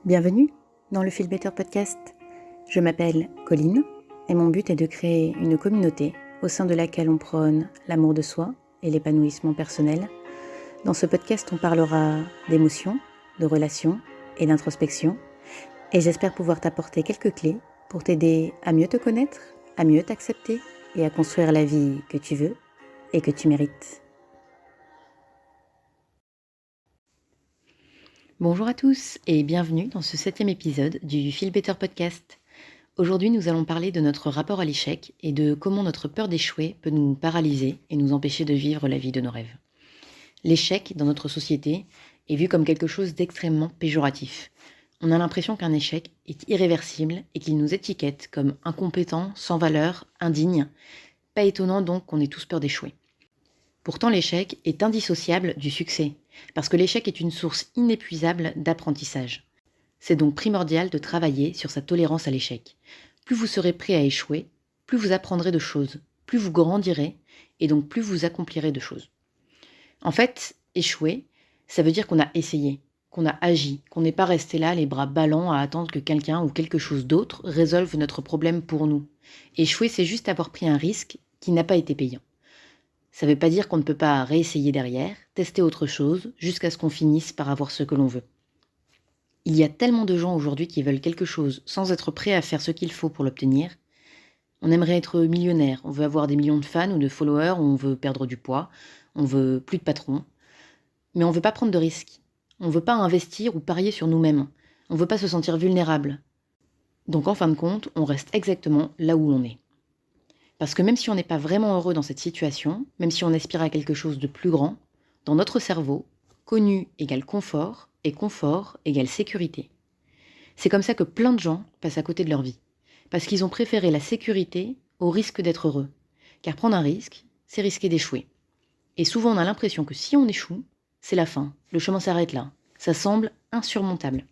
Bienvenue dans le Feel Better Podcast. Je m'appelle Colline et mon but est de créer une communauté au sein de laquelle on prône l'amour de soi et l'épanouissement personnel. Dans ce podcast, on parlera d'émotions, de relations et d'introspection. Et j'espère pouvoir t'apporter quelques clés pour t'aider à mieux te connaître, à mieux t'accepter et à construire la vie que tu veux et que tu mérites. Bonjour à tous et bienvenue dans ce 7e épisode du Feel Better Podcast. Aujourd'hui, nous allons parler de notre rapport à l'échec et de comment notre peur d'échouer peut nous paralyser et nous empêcher de vivre la vie de nos rêves. L'échec, dans notre société, est vu comme quelque chose d'extrêmement péjoratif. On a l'impression qu'un échec est irréversible et qu'il nous étiquette comme incompétents, sans valeur, indignes. Pas étonnant donc qu'on ait tous peur d'échouer. Pourtant, l'échec est indissociable du succès, parce que l'échec est une source inépuisable d'apprentissage. C'est donc primordial de travailler sur sa tolérance à l'échec. Plus vous serez prêt à échouer, plus vous apprendrez de choses, plus vous grandirez, et donc plus vous accomplirez de choses. En fait, échouer, ça veut dire qu'on a essayé, qu'on a agi, qu'on n'est pas resté là les bras ballants à attendre que quelqu'un ou quelque chose d'autre résolve notre problème pour nous. Échouer, c'est juste avoir pris un risque qui n'a pas été payant. Ça ne veut pas dire qu'on ne peut pas réessayer derrière, tester autre chose, jusqu'à ce qu'on finisse par avoir ce que l'on veut. Il y a tellement de gens aujourd'hui qui veulent quelque chose sans être prêts à faire ce qu'il faut pour l'obtenir. On aimerait être millionnaire, on veut avoir des millions de fans ou de followers, on veut perdre du poids, on veut plus de patron. Mais on ne veut pas prendre de risques. On ne veut pas investir ou parier sur nous-mêmes. On ne veut pas se sentir vulnérable. Donc en fin de compte, on reste exactement là où l'on est. Parce que même si on n'est pas vraiment heureux dans cette situation, même si on aspire à quelque chose de plus grand, dans notre cerveau, connu égale confort et confort égale sécurité. C'est comme ça que plein de gens passent à côté de leur vie. Parce qu'ils ont préféré la sécurité au risque d'être heureux. Car prendre un risque, c'est risquer d'échouer. Et souvent on a l'impression que si on échoue, c'est la fin, le chemin s'arrête là. Ça semble insurmontable.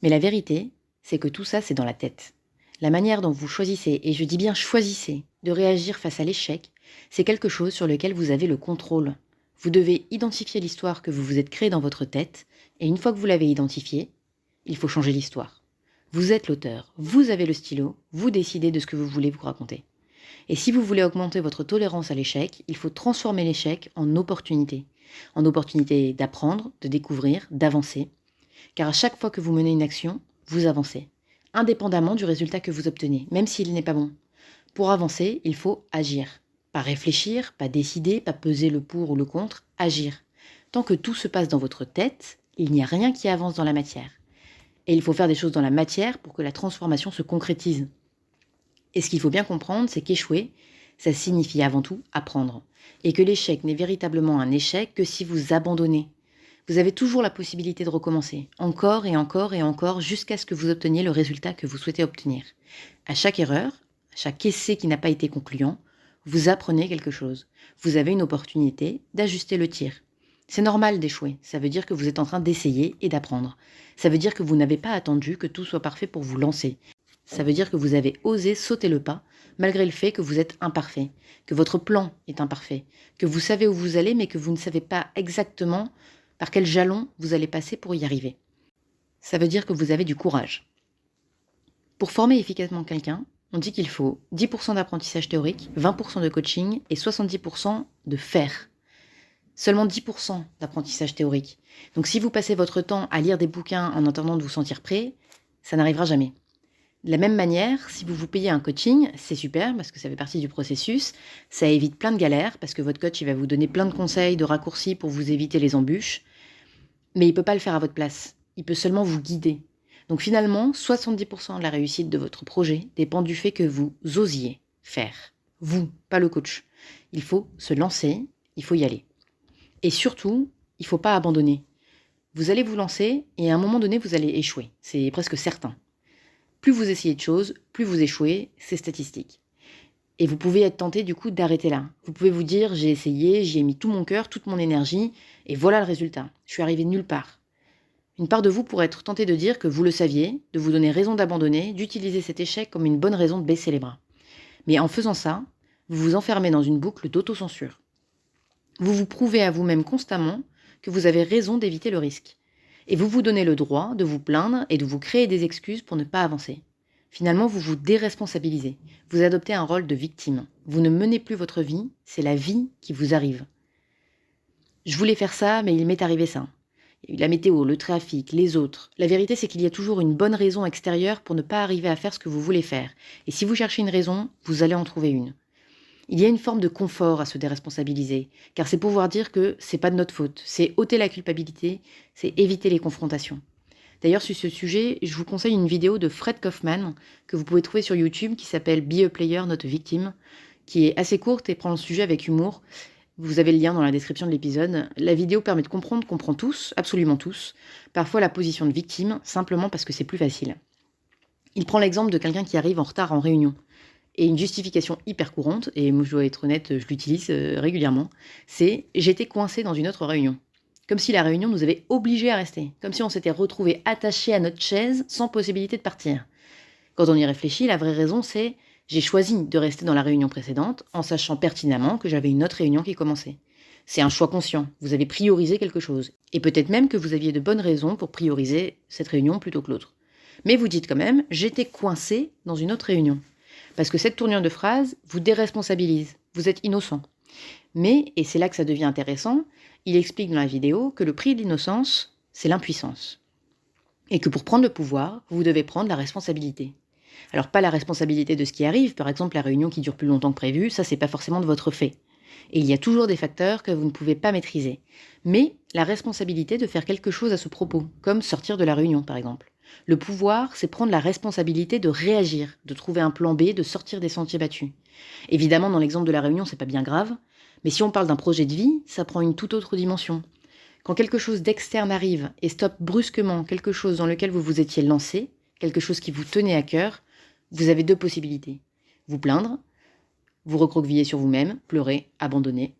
Mais la vérité, c'est que tout ça, c'est dans la tête. La manière dont vous choisissez, et je dis bien choisissez, de réagir face à l'échec, c'est quelque chose sur lequel vous avez le contrôle. Vous devez identifier l'histoire que vous vous êtes créée dans votre tête, et une fois que vous l'avez identifiée, il faut changer l'histoire. Vous êtes l'auteur, vous avez le stylo, vous décidez de ce que vous voulez vous raconter. Et si vous voulez augmenter votre tolérance à l'échec, il faut transformer l'échec en opportunité. En opportunité d'apprendre, de découvrir, d'avancer. Car à chaque fois que vous menez une action, vous avancez. Indépendamment du résultat que vous obtenez, même s'il n'est pas bon. Pour avancer, il faut agir. Pas réfléchir, pas décider, pas peser le pour ou le contre, agir. Tant que tout se passe dans votre tête, il n'y a rien qui avance dans la matière. Et il faut faire des choses dans la matière pour que la transformation se concrétise. Et ce qu'il faut bien comprendre, c'est qu'échouer, ça signifie avant tout apprendre. Et que l'échec n'est véritablement un échec que si vous abandonnez. Vous avez toujours la possibilité de recommencer, encore et encore et encore, jusqu'à ce que vous obteniez le résultat que vous souhaitez obtenir. À chaque erreur, à chaque essai qui n'a pas été concluant, vous apprenez quelque chose. Vous avez une opportunité d'ajuster le tir. C'est normal d'échouer, ça veut dire que vous êtes en train d'essayer et d'apprendre. Ça veut dire que vous n'avez pas attendu que tout soit parfait pour vous lancer. Ça veut dire que vous avez osé sauter le pas, malgré le fait que vous êtes imparfait, que votre plan est imparfait, que vous savez où vous allez mais que vous ne savez pas exactement par quel jalon vous allez passer pour y arriver. Ça veut dire que vous avez du courage. Pour former efficacement quelqu'un, on dit qu'il faut 10% d'apprentissage théorique, 20% de coaching et 70% de faire. Seulement 10% d'apprentissage théorique. Donc si vous passez votre temps à lire des bouquins en attendant de vous sentir prêt, ça n'arrivera jamais. De la même manière, si vous vous payez un coaching, c'est super parce que ça fait partie du processus, ça évite plein de galères parce que votre coach il va vous donner plein de conseils, de raccourcis pour vous éviter les embûches. Mais il ne peut pas le faire à votre place. Il peut seulement vous guider. Donc finalement, 70% de la réussite de votre projet dépend du fait que vous osiez faire. Vous, pas le coach. Il faut se lancer, il faut y aller. Et surtout, il ne faut pas abandonner. Vous allez vous lancer et à un moment donné, vous allez échouer. C'est presque certain. Plus vous essayez de choses, plus vous échouez, c'est statistique. Et vous pouvez être tenté du coup d'arrêter là. Vous pouvez vous dire, j'ai essayé, j'y ai mis tout mon cœur, toute mon énergie, et voilà le résultat. Je suis arrivé nulle part. Une part de vous pourrait être tentée de dire que vous le saviez, de vous donner raison d'abandonner, d'utiliser cet échec comme une bonne raison de baisser les bras. Mais en faisant ça, vous vous enfermez dans une boucle d'autocensure. Vous vous prouvez à vous-même constamment que vous avez raison d'éviter le risque. Et vous vous donnez le droit de vous plaindre et de vous créer des excuses pour ne pas avancer. Finalement, vous vous déresponsabilisez. Vous adoptez un rôle de victime. Vous ne menez plus votre vie, c'est la vie qui vous arrive. Je voulais faire ça, mais il m'est arrivé ça. Il y a eu la météo, le trafic, les autres. La vérité, c'est qu'il y a toujours une bonne raison extérieure pour ne pas arriver à faire ce que vous voulez faire. Et si vous cherchez une raison, vous allez en trouver une. Il y a une forme de confort à se déresponsabiliser, car c'est pouvoir dire que c'est pas de notre faute, c'est ôter la culpabilité, c'est éviter les confrontations. D'ailleurs, sur ce sujet, je vous conseille une vidéo de Fred Kaufman que vous pouvez trouver sur YouTube qui s'appelle Be a Player, Not a Victim, qui est assez courte et prend le sujet avec humour. Vous avez le lien dans la description de l'épisode. La vidéo permet de comprendre qu'on prend tous, absolument tous, parfois la position de victime, simplement parce que c'est plus facile. Il prend l'exemple de quelqu'un qui arrive en retard en réunion. Et une justification hyper courante, et moi je dois être honnête, je l'utilise régulièrement, c'est « j'étais coincé dans une autre réunion ». Comme si la réunion nous avait obligés à rester, comme si on s'était retrouvés attachés à notre chaise sans possibilité de partir. Quand on y réfléchit, la vraie raison c'est « j'ai choisi de rester dans la réunion précédente en sachant pertinemment que j'avais une autre réunion qui commençait ». C'est un choix conscient, vous avez priorisé quelque chose, et peut-être même que vous aviez de bonnes raisons pour prioriser cette réunion plutôt que l'autre. Mais vous dites quand même « j'étais coincé dans une autre réunion ». Parce que cette tournure de phrase vous déresponsabilise, vous êtes innocent. Mais, et c'est là que ça devient intéressant, il explique dans la vidéo que le prix de l'innocence, c'est l'impuissance. Et que pour prendre le pouvoir, vous devez prendre la responsabilité. Alors pas la responsabilité de ce qui arrive, par exemple la réunion qui dure plus longtemps que prévu, ça c'est pas forcément de votre fait. Et il y a toujours des facteurs que vous ne pouvez pas maîtriser. Mais la responsabilité de faire quelque chose à ce propos, comme sortir de la réunion par exemple. Le pouvoir, c'est prendre la responsabilité de réagir, de trouver un plan B, de sortir des sentiers battus. Évidemment, dans l'exemple de la réunion, c'est pas bien grave, mais si on parle d'un projet de vie, ça prend une toute autre dimension. Quand quelque chose d'externe arrive et stoppe brusquement quelque chose dans lequel vous vous étiez lancé, quelque chose qui vous tenait à cœur, vous avez deux possibilités. Vous plaindre, vous recroqueviller sur vous-même, pleurer, abandonner,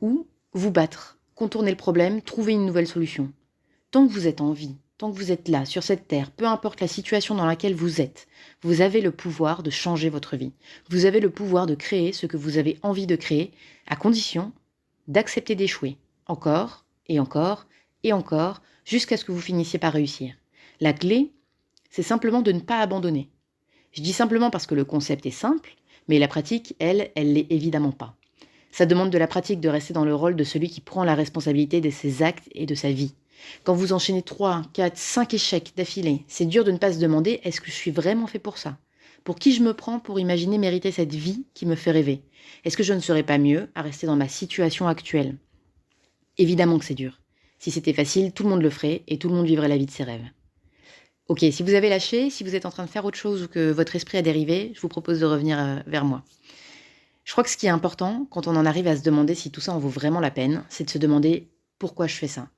ou vous battre, contourner le problème, trouver une nouvelle solution. Tant que vous êtes en vie, tant que vous êtes là, sur cette terre, peu importe la situation dans laquelle vous êtes, vous avez le pouvoir de changer votre vie. Vous avez le pouvoir de créer ce que vous avez envie de créer, à condition d'accepter d'échouer, encore, et encore, et encore, jusqu'à ce que vous finissiez par réussir. La clé, c'est simplement de ne pas abandonner. Je dis simplement parce que le concept est simple, mais la pratique, elle l'est évidemment pas. Ça demande de la pratique de rester dans le rôle de celui qui prend la responsabilité de ses actes et de sa vie. Quand vous enchaînez 3, 4, 5 échecs d'affilée, c'est dur de ne pas se demander « est-ce que je suis vraiment fait pour ça ? Pour qui je me prends pour imaginer mériter cette vie qui me fait rêver ? Est-ce que je ne serais pas mieux à rester dans ma situation actuelle ?» Évidemment que c'est dur. Si c'était facile, tout le monde le ferait et tout le monde vivrait la vie de ses rêves. Ok, si vous avez lâché, si vous êtes en train de faire autre chose ou que votre esprit a dérivé, je vous propose de revenir vers moi. Je crois que ce qui est important, quand on en arrive à se demander si tout ça en vaut vraiment la peine, c'est de se demander « pourquoi je fais ça ?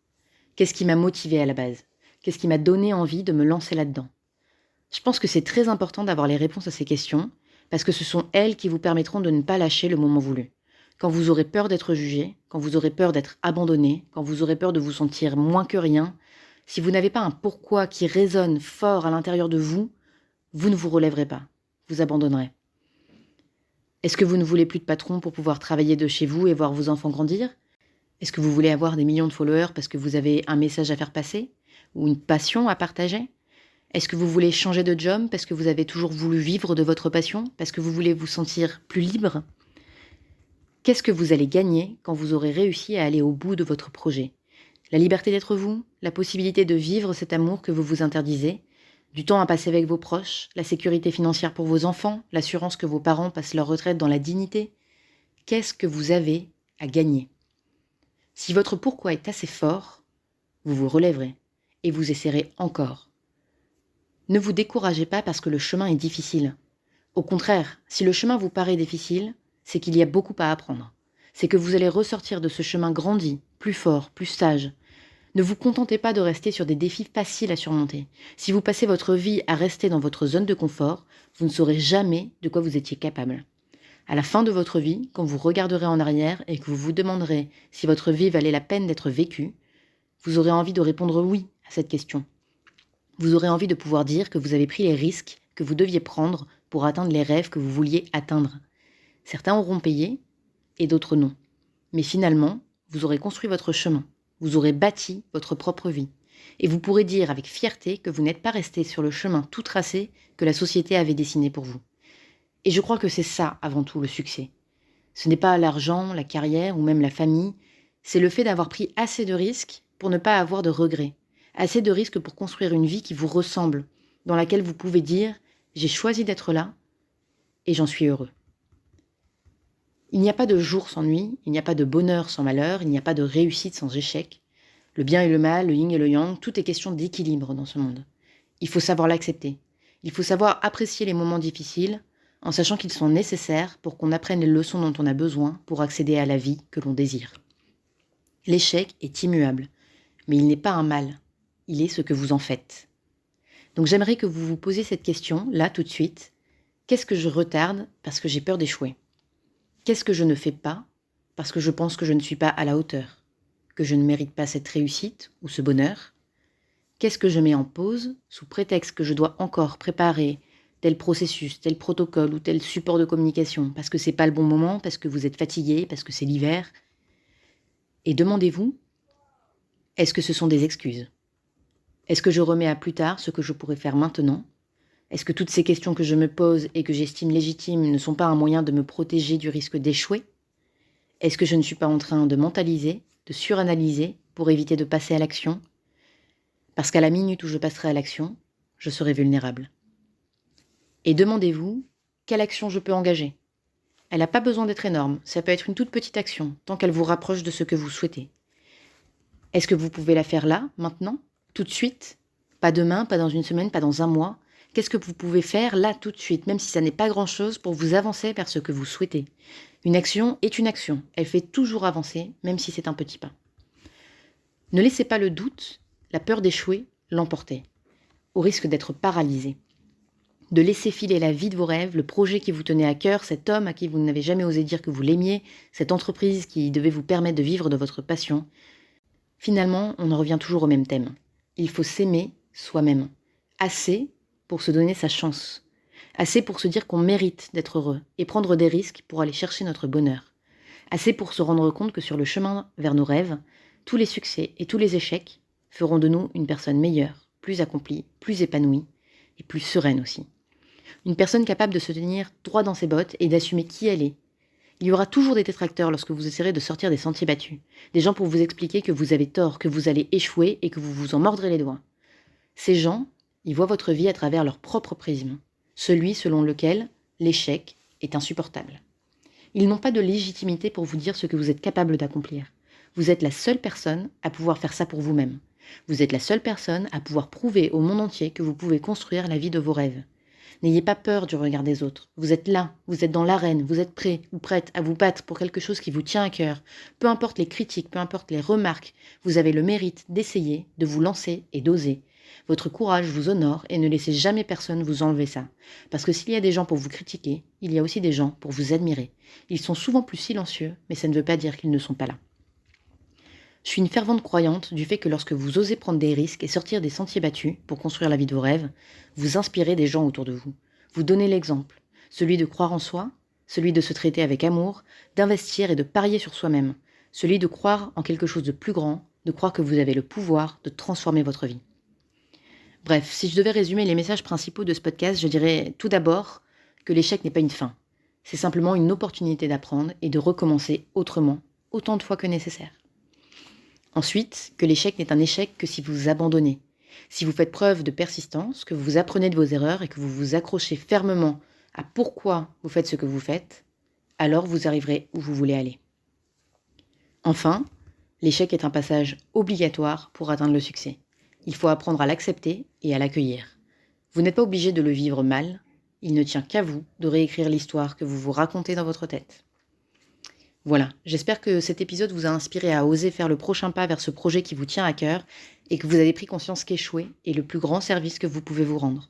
Qu'est-ce qui m'a motivé à la base ? Qu'est-ce qui m'a donné envie de me lancer là-dedans ? » Je pense que c'est très important d'avoir les réponses à ces questions, parce que ce sont elles qui vous permettront de ne pas lâcher le moment voulu. Quand vous aurez peur d'être jugé, quand vous aurez peur d'être abandonné, quand vous aurez peur de vous sentir moins que rien, si vous n'avez pas un pourquoi qui résonne fort à l'intérieur de vous, vous ne vous relèverez pas, vous abandonnerez. Est-ce que vous ne voulez plus de patron pour pouvoir travailler de chez vous et voir vos enfants grandir ? Est-ce que vous voulez avoir des millions de followers parce que vous avez un message à faire passer ? Ou une passion à partager ? Est-ce que vous voulez changer de job parce que vous avez toujours voulu vivre de votre passion ? Parce que vous voulez vous sentir plus libre ? Qu'est-ce que vous allez gagner quand vous aurez réussi à aller au bout de votre projet ? La liberté d'être vous ? La possibilité de vivre cet amour que vous vous interdisez ? Du temps à passer avec vos proches ? La sécurité financière pour vos enfants ? L'assurance que vos parents passent leur retraite dans la dignité ? Qu'est-ce que vous avez à gagner ? Si votre pourquoi est assez fort, vous vous relèverez et vous essaierez encore. Ne vous découragez pas parce que le chemin est difficile. Au contraire, si le chemin vous paraît difficile, c'est qu'il y a beaucoup à apprendre. C'est que vous allez ressortir de ce chemin grandi, plus fort, plus sage. Ne vous contentez pas de rester sur des défis faciles à surmonter. Si vous passez votre vie à rester dans votre zone de confort, vous ne saurez jamais de quoi vous étiez capable. À la fin de votre vie, quand vous regarderez en arrière et que vous vous demanderez si votre vie valait la peine d'être vécue, vous aurez envie de répondre oui à cette question. Vous aurez envie de pouvoir dire que vous avez pris les risques que vous deviez prendre pour atteindre les rêves que vous vouliez atteindre. Certains auront payé et d'autres non. Mais finalement, vous aurez construit votre chemin. Vous aurez bâti votre propre vie. Et vous pourrez dire avec fierté que vous n'êtes pas resté sur le chemin tout tracé que la société avait dessiné pour vous. Et je crois que c'est ça avant tout le succès. Ce n'est pas l'argent, la carrière ou même la famille, c'est le fait d'avoir pris assez de risques pour ne pas avoir de regrets. Assez de risques pour construire une vie qui vous ressemble, dans laquelle vous pouvez dire « j'ai choisi d'être là et j'en suis heureux ». Il n'y a pas de jour sans nuit, il n'y a pas de bonheur sans malheur, il n'y a pas de réussite sans échec. Le bien et le mal, le yin et le yang, tout est question d'équilibre dans ce monde. Il faut savoir l'accepter. Il faut savoir apprécier les moments difficiles, en sachant qu'ils sont nécessaires pour qu'on apprenne les leçons dont on a besoin pour accéder à la vie que l'on désire. L'échec est immuable, mais il n'est pas un mal. Il est ce que vous en faites. Donc j'aimerais que vous vous posiez cette question, là, tout de suite. Qu'est-ce que je retarde parce que j'ai peur d'échouer ? Qu'est-ce que je ne fais pas parce que je pense que je ne suis pas à la hauteur, que je ne mérite pas cette réussite ou ce bonheur ? Qu'est-ce que je mets en pause sous prétexte que je dois encore préparer tel processus, tel protocole ou tel support de communication parce que c'est pas le bon moment, parce que vous êtes fatigué, parce que c'est l'hiver ? Et demandez-vous, est-ce que ce sont des excuses ? Est-ce que je remets à plus tard ce que je pourrais faire maintenant ? Est-ce que toutes ces questions que je me pose et que j'estime légitimes ne sont pas un moyen de me protéger du risque d'échouer ? Est-ce que je ne suis pas en train de mentaliser, de suranalyser pour éviter de passer à l'action ? Parce qu'à la minute où je passerai à l'action, je serai vulnérable. Et demandez-vous, quelle action je peux engager ? Elle n'a pas besoin d'être énorme, ça peut être une toute petite action, tant qu'elle vous rapproche de ce que vous souhaitez. Est-ce que vous pouvez la faire là, maintenant, tout de suite ? Pas demain, pas dans une semaine, pas dans un mois ? Qu'est-ce que vous pouvez faire là, tout de suite, même si ça n'est pas grand-chose, pour vous avancer vers ce que vous souhaitez ? Une action est une action, elle fait toujours avancer, même si c'est un petit pas. Ne laissez pas le doute, la peur d'échouer, l'emporter, au risque d'être paralysé. De laisser filer la vie de vos rêves, le projet qui vous tenait à cœur, cet homme à qui vous n'avez jamais osé dire que vous l'aimiez, cette entreprise qui devait vous permettre de vivre de votre passion. Finalement, on en revient toujours au même thème. Il faut s'aimer soi-même. Assez pour se donner sa chance. Assez pour se dire qu'on mérite d'être heureux et prendre des risques pour aller chercher notre bonheur. Assez pour se rendre compte que sur le chemin vers nos rêves, tous les succès et tous les échecs feront de nous une personne meilleure, plus accomplie, plus épanouie et plus sereine aussi. Une personne capable de se tenir droit dans ses bottes et d'assumer qui elle est. Il y aura toujours des détracteurs lorsque vous essaierez de sortir des sentiers battus. Des gens pour vous expliquer que vous avez tort, que vous allez échouer et que vous vous en mordrez les doigts. Ces gens, ils voient votre vie à travers leur propre prisme, celui selon lequel l'échec est insupportable. Ils n'ont pas de légitimité pour vous dire ce que vous êtes capable d'accomplir. Vous êtes la seule personne à pouvoir faire ça pour vous-même. Vous êtes la seule personne à pouvoir prouver au monde entier que vous pouvez construire la vie de vos rêves. N'ayez pas peur du regard des autres. Vous êtes là, vous êtes dans l'arène, vous êtes prêt ou prête à vous battre pour quelque chose qui vous tient à cœur. Peu importe les critiques, peu importe les remarques, vous avez le mérite d'essayer, de vous lancer et d'oser. Votre courage vous honore et ne laissez jamais personne vous enlever ça. Parce que s'il y a des gens pour vous critiquer, il y a aussi des gens pour vous admirer. Ils sont souvent plus silencieux, mais ça ne veut pas dire qu'ils ne sont pas là. Je suis une fervente croyante du fait que lorsque vous osez prendre des risques et sortir des sentiers battus pour construire la vie de vos rêves, vous inspirez des gens autour de vous. Vous donnez l'exemple, celui de croire en soi, celui de se traiter avec amour, d'investir et de parier sur soi-même, celui de croire en quelque chose de plus grand, de croire que vous avez le pouvoir de transformer votre vie. Bref, si je devais résumer les messages principaux de ce podcast, je dirais tout d'abord que l'échec n'est pas une fin. C'est simplement une opportunité d'apprendre et de recommencer autrement, autant de fois que nécessaire. Ensuite, que l'échec n'est un échec que si vous vous abandonnez. Si vous faites preuve de persistance, que vous apprenez de vos erreurs et que vous vous accrochez fermement à pourquoi vous faites ce que vous faites, alors vous arriverez où vous voulez aller. Enfin, l'échec est un passage obligatoire pour atteindre le succès. Il faut apprendre à l'accepter et à l'accueillir. Vous n'êtes pas obligé de le vivre mal, il ne tient qu'à vous de réécrire l'histoire que vous vous racontez dans votre tête. Voilà, j'espère que cet épisode vous a inspiré à oser faire le prochain pas vers ce projet qui vous tient à cœur et que vous avez pris conscience qu'échouer est le plus grand service que vous pouvez vous rendre.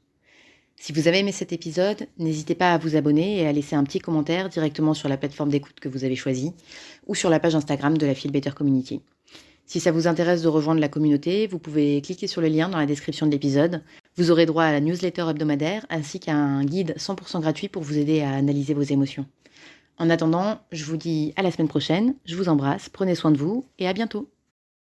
Si vous avez aimé cet épisode, n'hésitez pas à vous abonner et à laisser un petit commentaire directement sur la plateforme d'écoute que vous avez choisie ou sur la page Instagram de la Feel Better Community. Si ça vous intéresse de rejoindre la communauté, vous pouvez cliquer sur le lien dans la description de l'épisode. Vous aurez droit à la newsletter hebdomadaire ainsi qu'à un guide 100% gratuit pour vous aider à analyser vos émotions. En attendant, je vous dis à la semaine prochaine, je vous embrasse, prenez soin de vous et à bientôt.